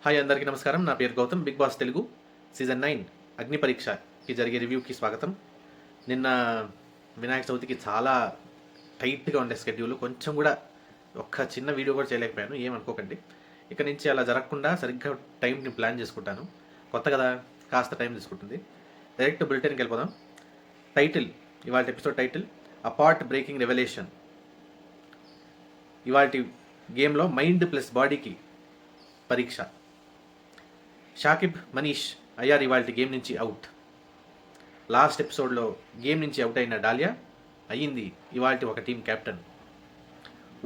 Hi అందరికీ నమస్కారం. నా పేరు Gautam. Bigg Boss Telugu season 9 అగ్ని పరీక్షకి జరిగే రివ్యూకి స్వాగతం. నిన్న వినాయక చవితికి చాలా టైట్గా ఉండే షెడ్యూల్. కొంచెం కూడా ఒక్క చిన్న వీడియో కూడా చేయలేకపోయాను, ఏమనుకోకండి. ఇక నుంచి అలా జరగకుండా సరిగ్గా టైంని ప్లాన్ చేసుకుంటాను. కొత్త కదా, కాస్త టైం తీసుకుంటుంది. డైరెక్ట్ బులెటిన్కి వెళ్ళిపోదాం. టైటిల్, ఇవాళ episode title apart breaking revolution. ఇవాళ గేమ్లో మైండ్ ప్లస్ బాడీకి పరీక్ష. షాకిబ్, మనీష్ అయ్యారు ఇవాళ గేమ్ నుంచి అవుట్. లాస్ట్ ఎపిసోడ్లో గేమ్ నుంచి అవుట్ అయిన డాలియా అయ్యింది ఇవాళ ఒక టీం కెప్టెన్.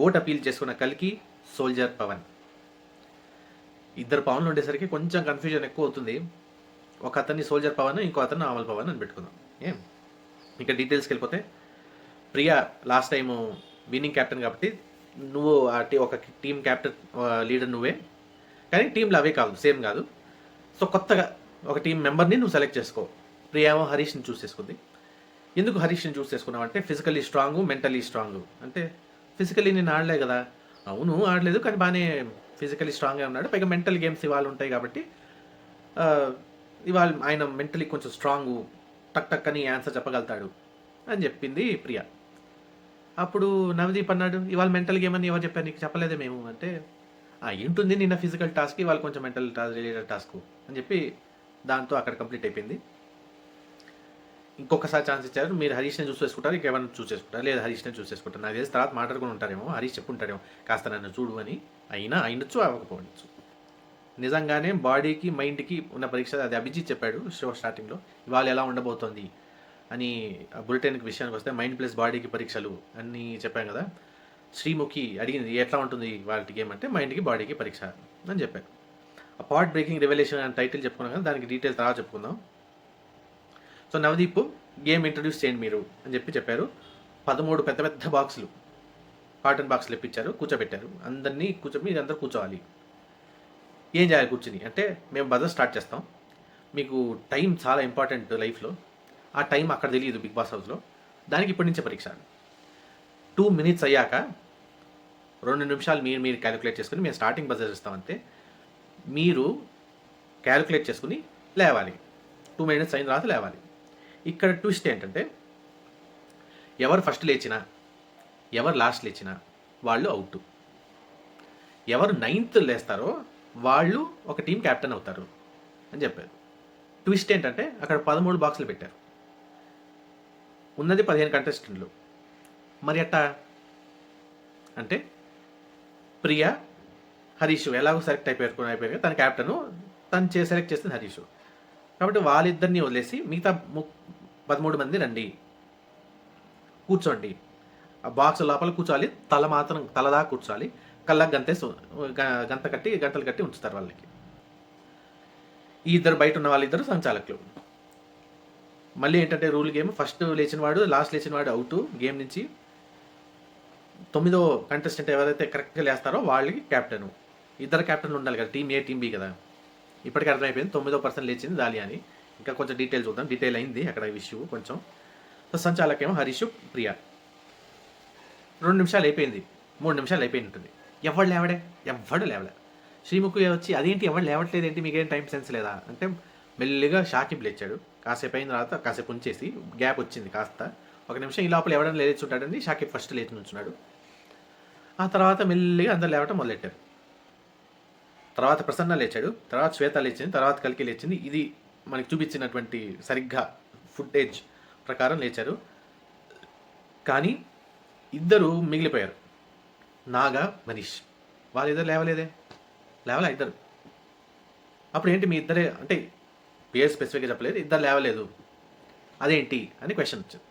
ఓట్ అపీల్ చేసుకున్న కల్కి, సోల్జర్ పవన్. ఇద్దరు పవన్లు ఉండేసరికి కొంచెం కన్ఫ్యూజన్ ఎక్కువ అవుతుంది. ఒక అతన్ని సోల్జర్ పవన్, ఇంకో అతను అమల్ పవన్ అని పెట్టుకుందాం. ఇంకా డీటెయిల్స్కి వెళ్ళిపోతే, Priya last time winning captain కాబట్టి నువ్వు ఒక టీం కెప్టెన్ లీడర్ నువ్వే, కానీ టీంలో అవే కాదు, సేమ్ కాదు. సో కొత్తగా ఒక టీం మెంబర్ని నువ్వు సెలెక్ట్ చేసుకో. ప్రియామో హరీష్ని చూస్ చేసుకుంది. ఎందుకు హరీష్ని చూస్ చేసుకున్నావు అంటే ఫిజికల్లీ స్ట్రాంగ్, మెంటలీ స్ట్రాంగ్. అంటే ఫిజికల్లీ నేను ఆడలే కదా, అవును ఆడలేదు, కానీ బాగానే ఫిజికల్లీ స్ట్రాంగ్గా ఉన్నాడు. పైగా మెంటల్ గేమ్స్ ఇవాళ ఉంటాయి కాబట్టి ఇవాళ ఆయన మెంటలీ కొంచెం స్ట్రాంగ్, టక్ టక్ అని ఆన్సర్ చెప్పగలుగుతాడు అని చెప్పింది ప్రియా. అప్పుడు నవదీప్ అన్నాడు, ఇవాళ మెంటల్ గేమ్ అని ఎవరు చెప్పారు నీకు, చెప్పలేదే మేము అంటే, ఏంటుంది నిన్న ఫిజికల్ టాస్క్, ఇవాళ కొంచెం మెంటల్ రిలేటెడ్ టాస్క్ అని చెప్పి దాంతో అక్కడ కంప్లీట్ అయిపోయింది. ఇంకొకసారి ఛాన్స్ ఇచ్చారు, మీరు హరీష్ని చూస్ చేసుకుంటారు, ఇంకెవరిని చూస్ చేసుకుంటారు, లేదా హరీష్ని చూస్ చేసుకుంటారు. నాకు తెలిసి తర్వాత మాట్లాడుకుని ఉంటారేమో, హరీష్ చెప్పుంటారేమో కాస్త నన్ను చూడు అని. అయినా అయినచ్చు, అవ్వకపోవచ్చు. నిజంగానే బాడీకి మైండ్కి ఉన్న పరీక్ష అది అభిజిత్ చెప్పాడు షో స్టార్టింగ్లో. ఇవాళ ఎలా ఉండబోతోంది అని బులెటిన్కి విషయానికి వస్తే మైండ్ ప్లస్ బాడీకి పరీక్షలు అన్నీ చెప్పాం కదా. శ్రీముఖి అడిగింది ఎట్లా ఉంటుంది వాళ్ళ గేమ్ అంటే మైండ్కి బాడీకి పరీక్ష అని చెప్పారు. అపార్ట్ బ్రేకింగ్ రెవల్యూషన్ అని టైటిల్ చెప్పుకున్నాం కదా, దానికి డీటెయిల్స్ తర్వాత చెప్పుకుందాం. సో నవదీప్ గేమ్ ఇంట్రడ్యూస్ చేయండి మీరు అని చెప్పారు. 13 పెద్ద పెద్ద బాక్సులు, కాటన్ బాక్సులు ఇప్పించారు, కూర్చోబెట్టారు. అందరినీ మీరు అందరూ కూర్చోవాలి. ఏం చేయాలి కూర్చుని అంటే, మేము బజర్ స్టార్ట్ చేస్తాం, మీకు టైం చాలా ఇంపార్టెంట్ లైఫ్లో. ఆ టైం అక్కడ తెలియదు బిగ్ బాస్ హౌస్లో, దానికి ఇప్పటి నుంచే పరీక్ష. 2 minutes అయ్యాక 2 నిమిషాలు మీరు క్యాలిక్యులేట్ చేసుకుని మేము స్టార్టింగ్ బజర్ ఇస్తామంటే మీరు క్యాలిక్యులేట్ చేసుకుని లేవాలి. 2 minutes అయిన తర్వాత లేవాలి. ఇక్కడ ట్విస్ట్ ఏంటంటే, ఎవరు ఫస్ట్ లేచినా, ఎవరు లాస్ట్ లేచినా వాళ్ళు అవుట్. ఎవరు 9th లేస్తారో వాళ్ళు ఒక టీం క్యాప్టెన్ అవుతారు అని చెప్పారు. ట్విస్ట్ ఏంటంటే, అక్కడ 13 బాక్సులు పెట్టారు, ఉన్నది 15 కంటెస్టెంట్లు. మరి ఎట్టా అంటే, ప్రియా, హరీష్ ఎలాగో సెలెక్ట్ అయిపోయారు, తన క్యాప్టెను తను సెలెక్ట్ చేసింది హరీష్. కాబట్టి వాళ్ళిద్దరిని వదిలేసి మిగతా 13 మంది రండి, కూర్చోండి. ఆ బాక్స్ లోపల కూర్చోవాలి, తలదా కూర్చోవాలి, కళ్ళకు గంటలు కట్టి ఉంచుతారు వాళ్ళకి. ఈ ఇద్దరు బయట ఉన్న వాళ్ళిద్దరు సంచాలకులు. మళ్ళీ ఏంటంటే రూల్ గేమ్, ఫస్ట్ లేచిన వాడు లాస్ట్ లేచిన వాడు అవుట్ గేమ్ నుంచి. 9వ కంటెస్టెంట్ ఎవరైతే కరెక్ట్గా లేస్తారో వాళ్ళకి క్యాప్టెన్. ఇద్దరు క్యాప్టెన్లు ఉండాలి కదా, టీం ఏ టీం బి కదా. ఇప్పటికీ అర్థమైపోయింది 9వ పర్సన్ లేచింది దాలియా అని. ఇంకా కొంచెం డీటెయిల్ చూద్దాం, డీటెయిల్ అయింది అక్కడ ఇష్యూ కొంచెం. సో సంచాలకేమో హరీష్, ప్రియా. 2 నిమిషాలు అయిపోయింది, 3 నిమిషాలు అయిపోయి ఉంటుంది. ఎవడు లేవడే. శ్రీముఖి వచ్చి అదేంటి ఎవరు లేవట్లేదు ఏంటి, మీకేం టైం సెన్స్ లేదా అంటే, మెల్లిగా షాకిబ్ లేచాడు. కాసేపు అయిన తర్వాత కాసేపు ఉంచేసి గ్యాప్ వచ్చింది కాస్త, 1 నిమిషం. ఈ లోపల ఎవడైనా లేచి ఉంటాడని షాకిబ్ ఫస్ట్ లేచి నుంచున్నాడు. ఆ తర్వాత మెల్లిగా అందరు లేవటం మొదలెట్టారు. తర్వాత ప్రసన్న లేచాడు, తర్వాత శ్వేత లేచింది, తర్వాత కల్కి లేచింది. ఇది మనకి చూపించినటువంటి సరిగ్గా ఫుటేజ్ ప్రకారం లేచారు. కానీ ఇద్దరు మిగిలిపోయారు, నాగా, మనీష్. వాళ్ళిద్దరు లేవలా ఇద్దరు. అప్పుడు ఏంటి మీ ఇద్దరే అంటే పేరు స్పెసిఫిక్గా చెప్పలేదు, ఇద్దరు లేవలేదు అదేంటి అని క్వశ్చన్ వచ్చింది.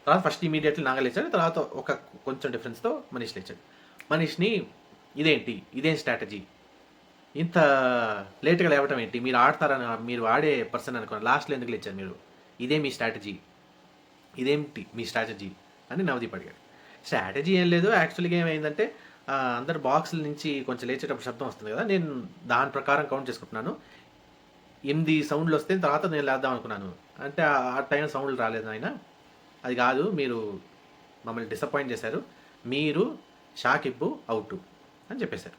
తర్వాత ఫస్ట్ ఇమీడియట్లీ నాగా లేచాడు, తర్వాత ఒక కొంచెం డిఫరెన్స్తో మనీష్ లేచాడు. మనీష్ని ఇదేం స్ట్రాటజీ, ఇంత లేట్గా లేవటం ఏంటి, మీరు ఆడతారని, మీరు ఆడే పర్సన్ అనుకోండి, లాస్ట్లో ఎందుకు లేచారు మీరు, ఇదే మీ స్ట్రాటజీ, ఇదేంటి మీ స్ట్రాటజీ అని నవదీప్ అడిగాడు. స్ట్రాటజీ ఏం లేదు, యాక్చువల్గా ఏమైందంటే అందరు బాక్సుల నుంచి కొంచెం లేచేటప్పుడు శబ్దం వస్తుంది కదా, నేను దాని ప్రకారం కౌంట్ చేసుకుంటున్నాను. 8 సౌండ్లు వస్తే తర్వాత నేను లేద్దాం అనుకున్నాను అంటే, ఆ టైం సౌండ్లు రాలేదు ఆయన, అది కాదు, మీరు మమ్మల్ని డిసప్పాయింట్ చేశారు, మీరు షాకిబ్ అవుట్ అని చెప్పేశారు.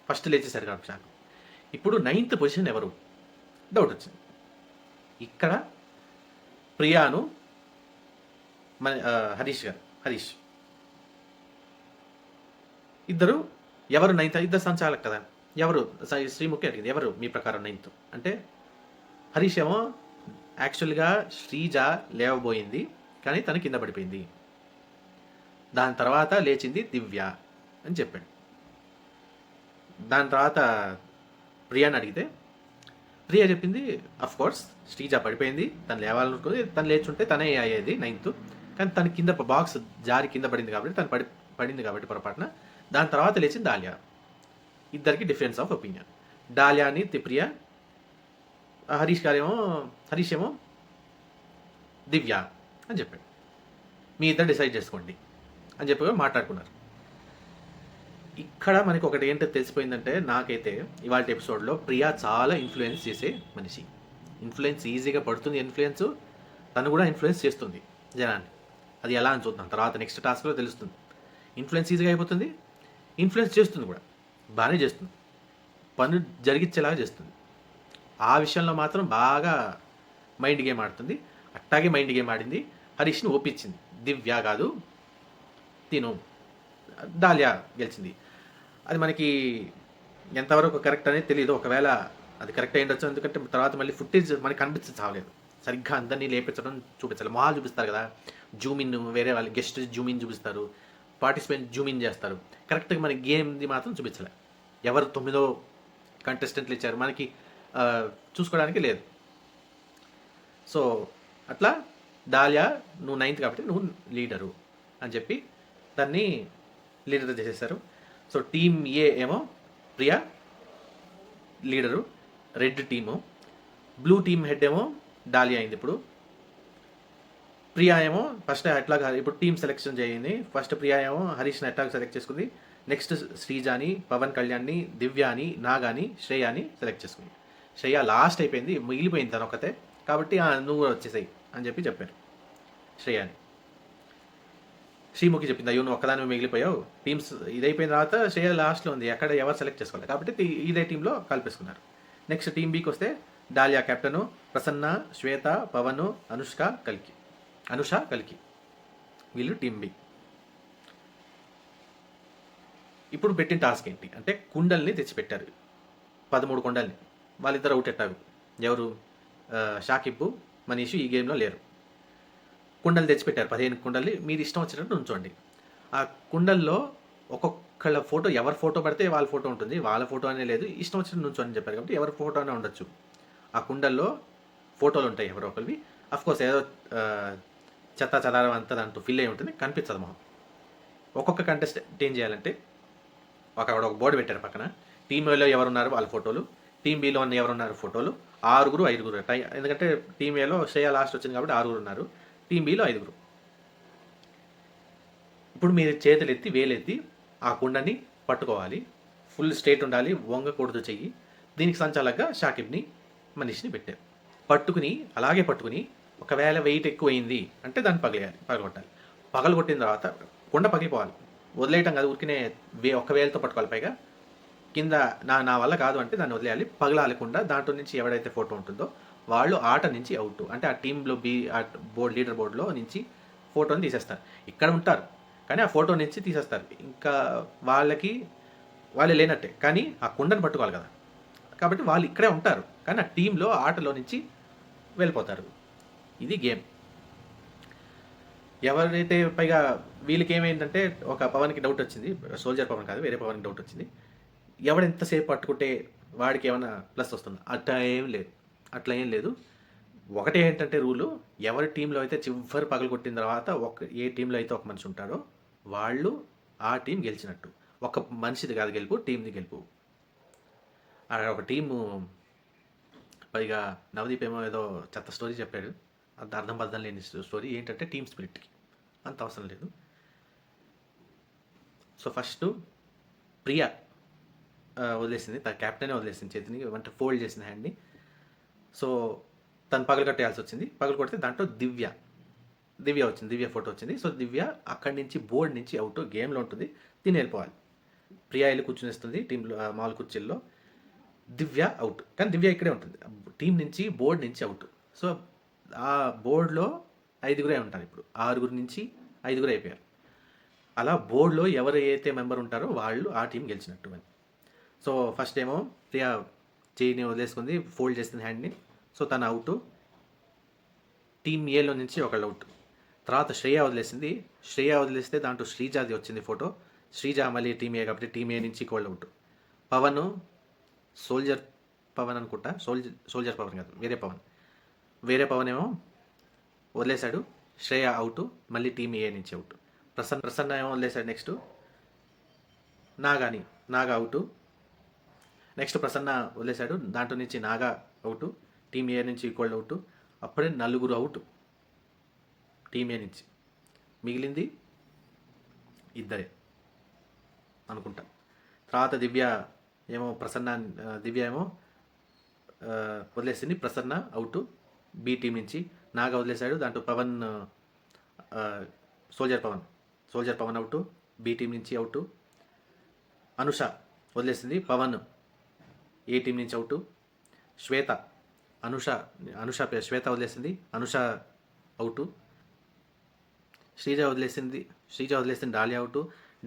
ఫస్ట్ లేచేశారు కాబట్టి షాక్. ఇప్పుడు 9th పొజిషన్ ఎవరు డౌట్ వచ్చింది. ఇక్కడ ప్రియాను మన హరీష్ ఇద్దరు ఎవరు 9th, ఇద్దరు సంచాలక కదా, ఎవరు శ్రీముఖి అడిగింది ఎవరు మీ ప్రకారం 9th అంటే హరీష్ ఏమో యాక్చువల్గా శ్రీజ లేవబోయింది కానీ తను కింద పడిపోయింది, దాని తర్వాత లేచింది దివ్య అని చెప్పాడు. దాని తర్వాత ప్రియాని అడిగితే ప్రియా చెప్పింది కోర్స్ శ్రీజ పడిపోయింది, తను లేవాలనుకుంది, తను లేచుంటే తనే అయ్యేది 9th, కానీ తను కింద బాక్స్ జారి కింద పడింది కాబట్టి తను పడింది కాబట్టి పొరపాటున, దాని తర్వాత లేచింది డాలియా. ఇద్దరికి డిఫరెన్స్ ఆఫ్ ఒపీనియన్. డాలియాని ప్రియా, హరీష్ ఏమో దివ్య అని చెప్పాడు. మీ ఇద్దరు డిసైడ్ చేసుకోండి అని చెప్పి మాట్లాడుకున్నారు. ఇక్కడ మనకి ఒకటి ఏంటో తెలిసిపోయిందంటే, నాకైతే ఇవాళ ఎపిసోడ్లో ప్రియా చాలా ఇన్ఫ్లుయెన్స్ చేసే మనిషి. ఇన్ఫ్లుయెన్స్ ఈజీగా పడుతుంది, తను కూడా ఇన్ఫ్లుయెన్స్ చేస్తుంది జనాన్ని. అది ఎలా అని చూద్దాం తర్వాత నెక్స్ట్ టాస్క్లో తెలుస్తుంది. ఇన్ఫ్లుయెన్స్ ఈజీగా అయిపోతుంది, ఇన్ఫ్లుయెన్స్ చేస్తుంది కూడా, బాగానే చేస్తుంది, పనులు జరిగించేలాగా చేస్తుంది. ఆ విషయంలో మాత్రం బాగా మైండ్ గేమ్ ఆడుతుంది. అట్టాగే మైండ్ గేమ్ ఆడింది, హరీష్ని ఒప్పించింది. దివ్య కాదు తిను, డాలియా గెలిచింది. అది మనకి ఎంతవరకు కరెక్ట్ అనేది తెలియదు. ఒకవేళ అది కరెక్ట్ అయి ఉండొచ్చు, ఎందుకంటే తర్వాత మళ్ళీ ఫుటేజ్ మనకి కనిపించదు చావలేదు. సరిగ్గా అందరినీ లేపించడం చూపించాలి. మొహాలు చూపిస్తారు కదా, జూమిన్, వేరే వాళ్ళు గెస్ట్ జూమిన్ చూపిస్తారు, పార్టిసిపెంట్ జూమిన్ చేస్తారు. కరెక్ట్గా మన గేమ్ది మాత్రం చూపించలే. ఎవరు 9వ కంటెస్టెంట్లు ఇచ్చారు మనకి చూసుకోవడానికి లేదు. సో అట్లా డాలియా నువ్వు 9th కాబట్టి నువ్వు లీడరు అని చెప్పి దాన్ని లీడర్ చేసేసారు. సో టీమ్ ఏ ఏమో Priya leader, red team, blue team head ఏమో డాలియా అయింది. ఇప్పుడు ప్రియా ఏమో ఫస్ట్ ఎట్లాగా ఇప్పుడు టీమ్ సెలెక్షన్ చేయింది. ఫస్ట్ ప్రియా ఏమో హరీష్ని ఎట్లాగా సెలెక్ట్ చేసుకుంది, నెక్స్ట్ శ్రీజాని, పవన్ కళ్యాణ్ని, దివ్యాని, నాగాని, శ్రేయాని సెలెక్ట్ చేసుకుంది. శ్రేయ లాస్ట్ అయిపోయింది, మిగిలిపోయింది తను ఒకతే, కాబట్టి నువ్వు వచ్చేసాయి అని చెప్పారు శ్రేయాని. శ్రీముఖి చెప్పింది, అయ్యో నువ్వు ఒక్కదాని మిగిలిపోయావు, టీమ్స్ ఇదైపోయిన తర్వాత శ్రేయ లాస్ట్లో ఉంది, ఎక్కడ ఎవరు సెలెక్ట్ చేసుకోవాలి కాబట్టి ఇదే టీంలో కలిపేసుకున్నారు. నెక్స్ట్ టీం బికి వస్తే డాలియా కెప్టెను, ప్రసన్న, శ్వేత, పవన్, అనుష కల్కి వీళ్ళు టీం బి. ఇప్పుడు పెట్టిన టాస్క్ ఏంటి అంటే కుండల్ని తెచ్చిపెట్టారు, 13 కుండల్ని. వాళ్ళిద్దరు అవుట్ ఎట్టారు, ఎవరు షాకిబ్బు, మనీషు ఈ గేమ్లో లేరు. కుండలు తెచ్చిపెట్టారు 15 కుండల్ని, మీరు ఇష్టం వచ్చినట్టు ఉంచండి. ఆ కుండల్లో ఒక్కొక్కళ్ళ ఫోటో, ఎవరి ఫోటో పడితే వాళ్ళ ఫోటో ఉంటుంది, వాళ్ళ ఫోటో అనే లేదు, ఇష్టం వచ్చినట్టు నుంచోని చెప్పారు కాబట్టి ఎవరి ఫోటో అనే ఉండొచ్చు. ఆ కుండల్లో ఫోటోలు ఉంటాయి ఎవరో ఒకరివి. అఫ్కోర్స్ ఏదో చెత్త చెదారం అంతా దాంట్లో ఫిల్ అయి ఉంటుంది, కనిపించదు మొహం. ఒక్కొక్క కంటెస్టెంట్ ఏం చేయాలంటే ఒక బోర్డు పెట్టారు పక్కన, టీమ్ ఏలో ఎవరున్నారు వాళ్ళ ఫోటోలు, టీమ్ బిలో ఉన్న ఎవరున్నారు ఫోటోలు, 6 5 ఎందుకంటే టీమ్ ఏలో శ్రేయ లాస్ట్ వచ్చింది కాబట్టి 6 ఉన్నారు, టీమ్ బిలో 5. ఇప్పుడు మీరు చేతులు ఎత్తి వేలెత్తి ఆ కుండని పట్టుకోవాలి, ఫుల్ స్ట్రేట్ ఉండాలి, వంగకూడదు చెయ్యి. దీనికి సంచాలకగా షాకిబ్ని, మనీష్ని పెట్టారు. అలాగే పట్టుకుని ఒకవేళ వెయిట్ ఎక్కువైంది అంటే దాన్ని పగలగొట్టాలి. పగలగొట్టిన తర్వాత కుండ పగిలిపోవాలి, వదిలేయటం కాదు, ఊరికినే ఒక్క వేలతో పట్టుకోవాలి. పైగా కింద నా వల్ల కాదు అంటే దాన్ని వదిలేయాలి, పగలాలకుండా. దాంట్లో నుంచి ఎవడైతే ఫోటో ఉంటుందో వాళ్ళు ఆట నుంచి అవుట్, అంటే ఆ టీంలో ఆ లీడర్ బోర్డులో నుంచి ఫోటోని తీసేస్తారు. ఇక్కడ ఉంటారు కానీ ఆ ఫోటో నుంచి తీసేస్తారు, ఇంకా వాళ్ళే లేనట్టే. కానీ ఆ కుండను పట్టుకోవాలి కదా, కాబట్టి వాళ్ళు ఇక్కడే ఉంటారు కానీ ఆ టీంలో ఆటలో నుంచి వెళ్ళిపోతారు. ఇది గేమ్. ఎవరైతే పైగా వీళ్ళకి ఏమైందంటే, ఒక పవన్కి డౌట్ వచ్చింది, సోల్జర్ పవన్ కాదు వేరే పవన్కి డౌట్ వచ్చింది, ఎవడెంతసేపు పట్టుకుంటే వాడికి ఏమైనా ప్లస్ వస్తుందా? అట్లా ఏం లేదు. ఒకటే ఏంటంటే రూలు, ఎవరి టీంలో అయితే చివరి పగలు కొట్టిన తర్వాత ఏ టీంలో అయితే ఒక మనిషి ఉంటాడో వాళ్ళు ఆ టీం గెలిచినట్టు. ఒక మనిషిది కాదు గెలుపు, టీంది గెలుపు. ఒక టీము పైగా నవదీప్ ఏమో ఏదో చెత్త స్టోరీ చెప్పాడు, అంత అర్థం లేని స్టోరీ. ఏంటంటే టీమ్ స్పిరిట్కి అంత అవసరం లేదు. సో ఫస్ట్ ప్రియా వదిలేసింది, తన క్యాప్టెనే వదిలేసింది చేతిని, అంటే ఫోల్డ్ చేసిన హ్యాండ్ని. సో తను పగలు కట్టేయాల్సి వచ్చింది. పగలు కొడితే దాంట్లో దివ్య వచ్చింది, దివ్య ఫోటో వచ్చింది. సో దివ్య అక్కడి నుంచి బోర్డు నుంచి అవుట్, గేమ్లో ఉంటుంది, తిని వెళ్ళిపోవాలి. ప్రియా వెళ్ళి కూర్చునేస్తుంది టీంలో మామూలు కుర్చీల్లో. దివ్య అవుట్. కానీ దివ్య ఇక్కడే ఉంటుంది. టీం నుంచి బోర్డ్ నుంచి అవుట్. సో ఆ బోర్డ్లో 5గురే ఉంటారు. ఇప్పుడు 6 నుంచి 5 అయిపోయారు. అలా బోర్డ్లో ఎవరు అయితే మెంబర్ ఉంటారో వాళ్ళు ఆ టీం గెలిచినట్టు అని. సో ఫస్ట్ ఏమో ప్రియా చేయిని వదిలేసుకుంది, ఫోల్డ్ చేస్తుంది హ్యాండ్ని. సో తను అవుట్. టీం ఏలో నుంచి ఒకళ్ళు అవుట్. తర్వాత శ్రేయ వదిలేసింది. శ్రేయ వదిలేస్తే దాంట్లో శ్రీజాది వచ్చింది ఫోటో. శ్రీజ మళ్ళీ టీం ఏ కాబట్టి టీం ఏ నుంచి ఒకళ్ళు అవుట్. పవన్, సోల్జర్ పవన్ అనుకుంటా, సోల్జర్ పవన్ కాదు, వేరే పవన్ ఏమో వదిలేశాడు. శ్రేయ అవుట్, మళ్ళీ టీం ఏ నుంచి అవుట్. ప్రసన్న ఏమో వదిలేశాడు. Next Naga out. Next Prasanna వదిలేశాడు, దాంట్లో నుంచి నాగా అవుట్, టీం ఏ నుంచి ఈక్వల్ అవుట్. అప్పుడే 4 అవుట్ టీం ఏ నుంచి. మిగిలింది 2 అనుకుంటా. తర్వాత దివ్య ఏమో వదిలేసింది. ప్రసన్న అవుట్ బి టీం నుంచి. నాగా వదిలేశాడు, దాంట్లో Pavan, soldier Pavan out, B team నుంచి అవుట్. అనుష వదిలేసింది. పవన్ ఏ టీం నుంచి అవుట్. శ్వేత వదిలేసింది. అనుష అవుట్. శ్రీజ వదిలేసింది.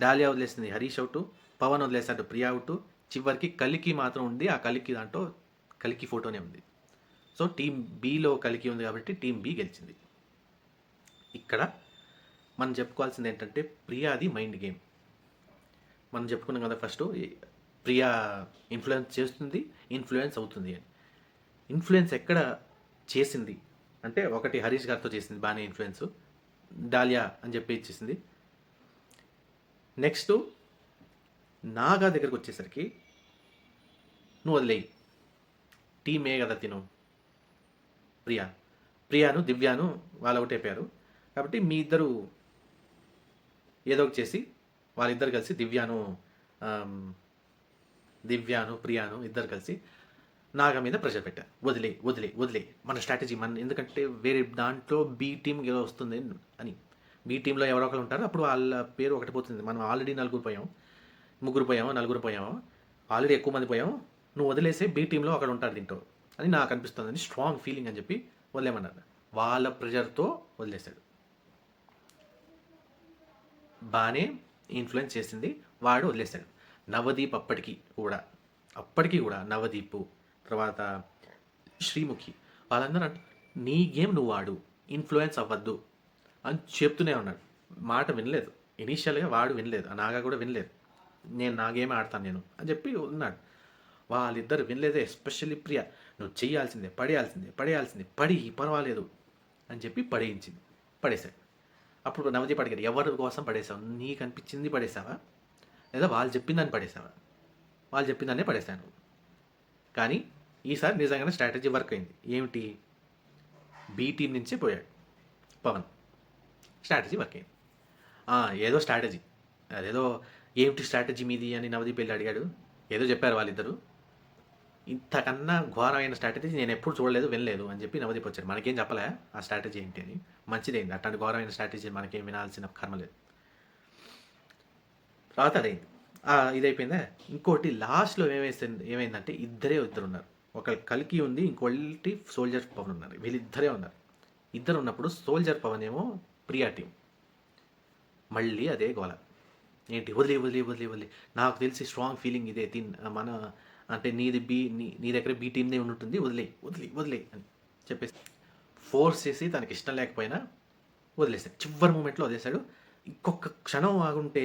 డాలియా వదిలేసింది. హరీష్ అవుట్. పవన్ వదిలేశాడు. ప్రియా అవుట్. చివరికి కలికి మాత్రం ఉంది. ఆ కలికి దాంట్లో కలికి ఫోటోనే ఉంది. సో టీం బిలో కలికి ఉంది కాబట్టి టీం బి గెలిచింది. ఇక్కడ మనం చెప్పుకోవాల్సింది ఏంటంటే ప్రియాది మైండ్ గేమ్. మనం చెప్పుకున్నాం కదా ఫస్ట్, ప్రియా ఇన్ఫ్లుయెన్స్ చేస్తుంది, ఇన్ఫ్లుయెన్స్ అవుతుంది అని. ఇన్ఫ్లుయెన్స్ ఎక్కడ చేసింది అంటే, ఒకటి హరీష్ గారితో చేసింది బాగానే ఇన్ఫ్లుయెన్స్, డాలియా అని చెప్పి ఇచ్చేసింది. నెక్స్ట్ నాగా దగ్గరకు వచ్చేసరికి నువ్వు వదిలేయి, టీమే కదా తిను. ప్రియాను దివ్యాను వాళ్ళు ఒకటి అయిపోయారు కాబట్టి మీ ఇద్దరు ఏదో ఒకటి చేసి వాళ్ళిద్దరు కలిసి దివ్యాను ప్రియాను ఇద్దరు కలిసి నాగా మీద ప్రెషర్ పెట్టారు. వదిలే మన స్ట్రాటజీ ఎందుకంటే వేరే దాంట్లో బి టీం ఏదో వస్తుంది అని. బి టీంలో ఎవరో ఒకరు ఉంటారు, అప్పుడు వాళ్ళ పేరు ఒకటి పోతుంది. మనం ఆల్రెడీ 4 పోయాం, 3 పోయాము, 4 పోయాము, ఆల్రెడీ ఎక్కువ మంది పోయాం. నువ్వు వదిలేసే బి టీంలో అక్కడ ఉంటారు దీంట్లో అని నాకు అనిపిస్తుంది అని స్ట్రాంగ్ ఫీలింగ్ అని చెప్పి వదిలేమన్నారు. వాళ్ళ ప్రెషర్తో వదిలేశాడు. బాగానే ఇన్ఫ్లుయెన్స్ చేసింది, వాడు వదిలేశాడు. నవదీప్ అప్పటికి కూడా నవదీప్, తర్వాత శ్రీముఖి, వాళ్ళందరూ నీ గేమ్ నువ్వు వాడు, ఇన్ఫ్లుయెన్స్ అవ్వద్దు అని చెప్తూనే ఉన్నాడు. మాట వినలేదు. ఇనీషియల్గా వాడు వినలేదు, నాగా కూడా వినలేదు. నేను నా గేమ్ ఆడతాను నేను అని చెప్పి ఉన్నాడు. వాళ్ళిద్దరు వినలేదే. ఎస్పెషల్లీ ప్రియా, నువ్వు చేయాల్సిందే, పడి పర్వాలేదు అని చెప్పి పడేశాడు. అప్పుడు నవదీప్ అడిగాడు, ఎవరి కోసం పడేసావు? నీకు అనిపించింది పడేసావా, లేదా వాళ్ళు చెప్పిందని పడేసావా? వాళ్ళు చెప్పిందనే పడేశాను. కానీ ఈసారి నిజంగానే స్ట్రాటజీ వర్క్ అయింది. ఏమిటి? బి టీం నుంచే పోయాడు పవన్. స్ట్రాటజీ వర్క్ అయింది. ఏదో స్ట్రాటజీ, అదేదో ఏమిటి స్ట్రాటజీ మీది అని నవదీప్ వెళ్ళి అడిగాడు. ఏదో చెప్పారు వాళ్ళిద్దరు. ఇంతకన్నా ఘోరమైన స్ట్రాటజీ నేను ఎప్పుడు చూడలేదు, వినలేదు అని చెప్పి నవదీప్ వచ్చాడు. మనకేం చెప్పలే ఆ స్ట్రాటజీ ఏంటి అని. మంచిదైంది, అట్లాంటి ఘోరమైన స్ట్రాటజీ మనకేం వినాల్సిన కర్మ లేదు. తర్వాత అదైంది, ఇదైపోయిందా. ఇంకోటి లాస్ట్లో ఏమైందంటే ఇద్దరు ఉన్నారు. ఒక కలికి ఉంది, ఇంకోటి సోల్జర్ పవన్ ఉన్నారు. వీళ్ళిద్దరే ఉన్నారు. ఇద్దరు ఉన్నప్పుడు సోల్జర్ పవన్ ఏమో ప్రియా టీం. మళ్ళీ అదే గోల. ఏంటి? వదిలే నాకు తెలిసి స్ట్రాంగ్ ఫీలింగ్ ఇదే, మన అంటే నీ దగ్గర బీ టీమ్దే ఉంటుంది, వదిలే అని చెప్పేసి ఫోర్స్ చేసి తనకి ఇష్టం లేకపోయినా వదిలేశాడు. చివరి మూమెంట్లో వదిలేశాడు. ఇంకొక క్షణం ఆగుంటే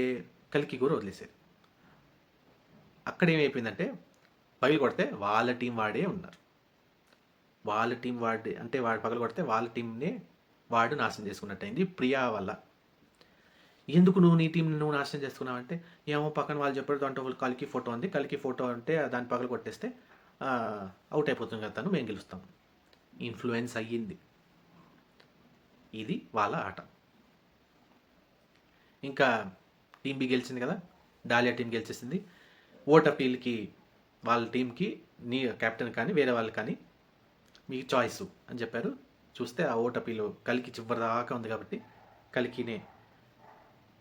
కలికి కూడా వదిలేశాడు. అక్కడ ఏమైపోయిందంటే పగిలి కొడితే వాళ్ళ టీం వాడే ఉన్నారు. అంటే వాడు పగలు కొడితే వాళ్ళ టీంనే వాడు నాశనం చేసుకున్నట్టు అయింది ప్రియా వల్ల. ఎందుకు నువ్వు నీ టీంని నువ్వు నాశనం చేసుకున్నావు అంటే, ఏమో పక్కన వాళ్ళు చెప్పారు దాంట్లో కలికి ఫోటో ఉంది, కలికి ఫోటో అంటే దాన్ని పగలు కొట్టేస్తే అవుట్ అయిపోతుంది కదా, తను మేము గెలుస్తాం. ఇన్ఫ్లుయెన్స్ అయ్యింది. ఇది వాళ్ళ ఆట. ఇంకా టీం బి గెలిచింది కదా, డాలియా టీం గెలిచేసింది. ఓట్ అపీల్కి వాళ్ళ టీంకి నీ కెప్టెన్ కానీ వేరే వాళ్ళు కానీ మీకు చాయిస్ అని చెప్పారు. చూస్తే ఆ ఓట్ అపీల్ కలికి చివరి దాకా ఉంది కాబట్టి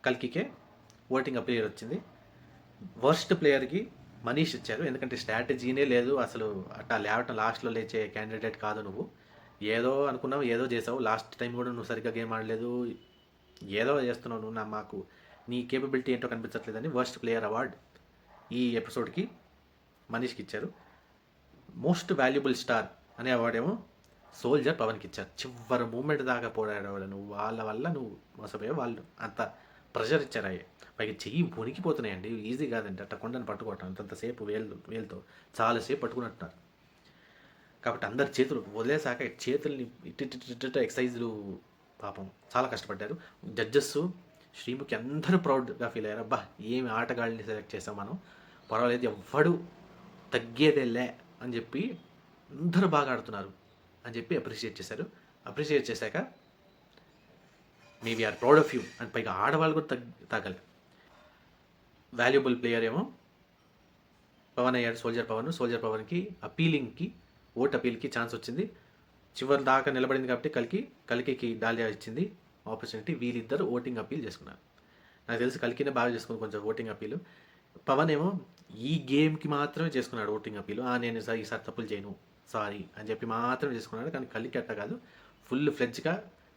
కలికికే ఓటింగ్ అపీల్ వచ్చింది. వర్స్ట్ ప్లేయర్కి మనీష్ ఇచ్చారు. ఎందుకంటే స్ట్రాటజీనే లేదు అసలు. అట్టా లేవటం లాస్ట్లో లేచే క్యాండిడేట్ కాదు నువ్వు. ఏదో అనుకున్నావు, ఏదో చేసావు. లాస్ట్ టైం కూడా నువ్వు సరిగ్గా గేమ్ ఆడలేదు, ఏదో చేస్తున్నావు నువ్వు. మాకు నీ కేపబిలిటీ ఏంటో కనిపించట్లేదని వర్స్ట్ ప్లేయర్ అవార్డ్ ఈ ఎపిసోడ్కి మనీష్కి ఇచ్చారు. మోస్ట్ వాల్యుబుల్ స్టార్ అనే అవార్డు ఏమో సోల్జర్ పవన్కి ఇచ్చారు. చివరి మూమెంట్ దాకా పోరాడేవాళ్ళు నువ్వు. వాళ్ళ వల్ల నువ్వు మోసపోయావు. వాళ్ళు అంత ప్రెషర్ ఇచ్చారు. అయ్యే పైగా చెయ్యి వణికిపోతున్నాయండి. ఈజీ కాదండి అట్లా కొండను పట్టుకోవటం అంతంతసేపు. వేలుతో చాలాసేపు పట్టుకున్నట్టున్నారు. కాబట్టి అందరి చేతులు వదిలేసాక చేతుల్ని ఇట్ట ఎక్సర్సైజులు పాపం చాలా కష్టపడ్డారు. జడ్జెస్ శ్రీముఖి అందరూ ప్రౌడ్గా ఫీల్ అయ్యారు. అబ్బా ఏమి ఆటగాళ్ళని సెలెక్ట్ చేసాం మనం, పర్వాలేదు ఎవ్వడు తగ్గేదేలే అని చెప్పి అందరూ బాగా ఆడుతున్నారు అని చెప్పి అప్రిషియేట్ చేశారు. అప్రిషియేట్ చేశాక maybe are proud of you అని పైగా ఆడవాళ్ళు కూడా తగ్గలే. వాల్యుబుల్ ప్లేయర్ ఏమో పవన్ అయ్యాడు. సోల్జర్ పవన్కి అపీలింగ్కి, ఓట్ అపీల్కి ఛాన్స్ వచ్చింది. చివరి దాకా నిలబడింది కాబట్టి కలికి డాలియా ఇచ్చింది ఆపర్చునిటీ. వీళ్ళిద్దరు ఓటింగ్ అపీల్ చేసుకున్నారు. నాకు తెలిసి కలికినే బాగా చేసుకుంది కొంచెం ఓటింగ్ అపీలు. పవన్ ఏమో ఈ గేమ్కి మాత్రమే చేసుకున్నాడు ఓటింగ్ అపీలు. నేను ఈసారి తప్పులు చేయను సారీ అని చెప్పి మాత్రమే చేసుకున్నాడు. కానీ కలికి అట్ట కాదు, ఫుల్ ఫ్లెడ్జ్గా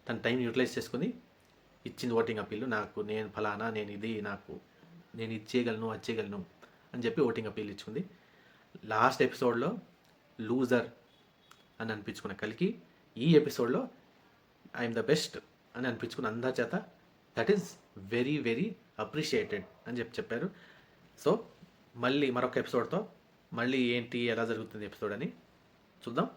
తన టైం యూటిలైజ్ చేసుకుని ఇచ్చింది ఓటింగ్ అపీలు. నేను ఫలానా, నేను ఇది చేయగలను, అది చేయగలను అని చెప్పి ఓటింగ్ అపీల్ ఇచ్చుకుంది. లాస్ట్ ఎపిసోడ్లో లూజర్ అని అనిపించుకున్న కలికి ఈ ఎపిసోడ్లో ఐఎమ్ ద బెస్ట్ అని అనిపించుకున్న అందరి చేత that is very very appreciated అని చెప్పారు. సో మళ్ళీ మరొక ఎపిసోడ్తో మళ్ళీ ఏంటి ఎలా జరుగుతుంది ఎపిసోడ్ అని చూద్దాం.